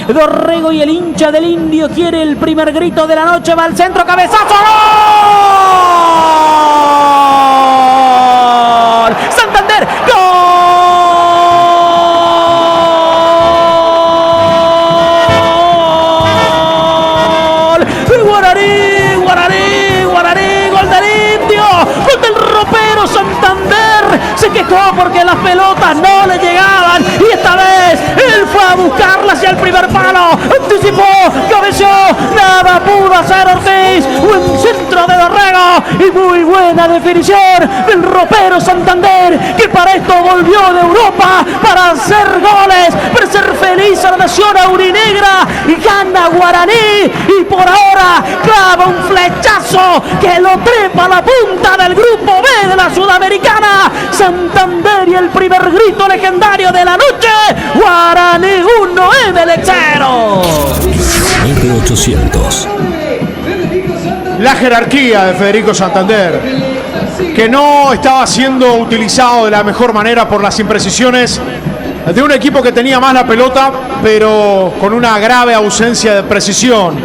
Dorrego y el hincha del Indio quiere el primer grito de la noche. Va al centro, cabezazo. ¡Gol! Santander, ¡gol! Guaraní, Guaraní, Guaraní, gol del Indio, gol del ropero Santander. Se quejó porque las pelotas no le llegaban y esta vez él fue a buscarla hacia el primer palo, anticipó, cabeceó, nada pudo hacer Ortiz. Buen centro de Dorrego y muy buena definición del ropero Santander, que para esto volvió de Europa para hacer goles, para ser feliz a la nación aurinegra, y gana Guaraní y por ahora clava un flechazo que lo trepa a la punta del grupo B de la Sudamericana. Santander y el primer grito legendario de la noche. Guaraní 1, Emelec 0. R800. La jerarquía de Federico Santander, que no estaba siendo utilizado de la mejor manera por las imprecisiones de un equipo que tenía más la pelota, pero con una grave ausencia de precisión.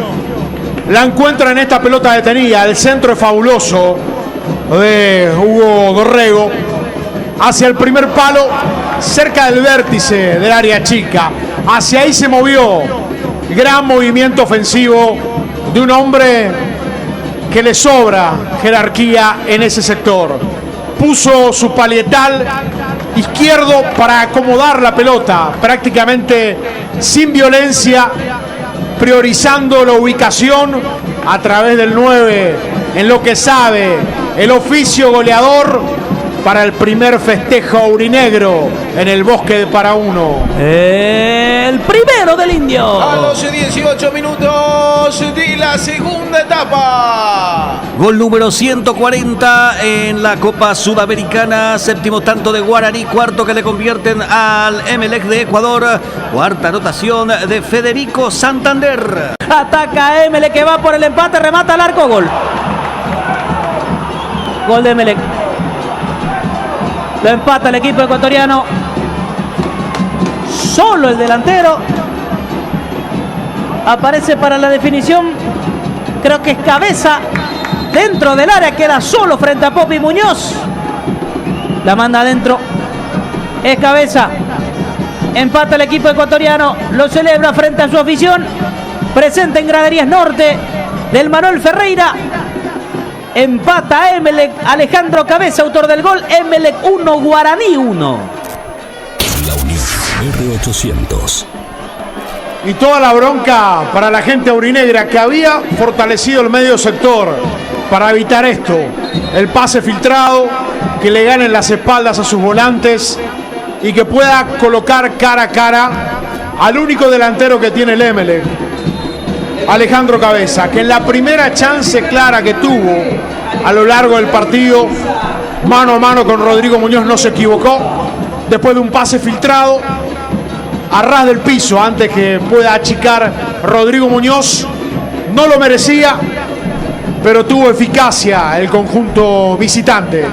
La encuentra en esta pelota detenida, el centro es fabuloso de Hugo Dorrego, hacia el primer palo, cerca del vértice del área chica. Hacia ahí se movió. Gran movimiento ofensivo de un hombre que le sobra jerarquía en ese sector. Puso su palietal izquierdo para acomodar la pelota, prácticamente sin violencia, priorizando la ubicación a través del 9, en lo que sabe el oficio goleador para el primer festejo aurinegro en el Bosque de Parauno. El primero del Indio. A los 18 minutos de la segunda etapa. Gol número 140 en la Copa Sudamericana. Séptimo tanto de Guaraní, cuarto que le convierten al Emelec de Ecuador. Cuarta anotación de Federico Santander. Ataca Emelec, que va por el empate, remata al arco, gol. Gol de Emelec. Lo empata el equipo ecuatoriano. Solo el delantero aparece para la definición. Creo que es Cabeza. Dentro del área queda solo frente a Popi Muñoz. La manda adentro. Es Cabeza. Empata el equipo ecuatoriano. Lo celebra frente a su afición. Presente en Graderías Norte del Manuel Ferreira. Empata Emelec, Alejandro Cabeza, autor del gol. Emelec 1, Guaraní 1. La Unión R800. Y toda la bronca para la gente aurinegra, que había fortalecido el medio sector para evitar esto. El pase filtrado, que le ganen las espaldas a sus volantes y que pueda colocar cara a cara al único delantero que tiene el Emelec, Alejandro Cabeza, que en la primera chance clara que tuvo a lo largo del partido, mano a mano con Rodrigo Muñoz, no se equivocó. Después de un pase filtrado a ras del piso, antes que pueda achicar Rodrigo Muñoz, no lo merecía, pero tuvo eficacia el conjunto visitante.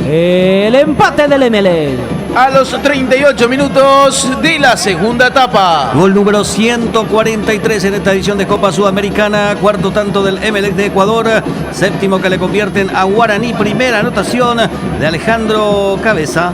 El empate del Emelec. A los 38 minutos de la segunda etapa. Gol número 143 en esta edición de Copa Sudamericana. Cuarto tanto del Emelec de Ecuador. Séptimo que le convierten a Guaraní. Primera anotación de Alejandro Cabeza.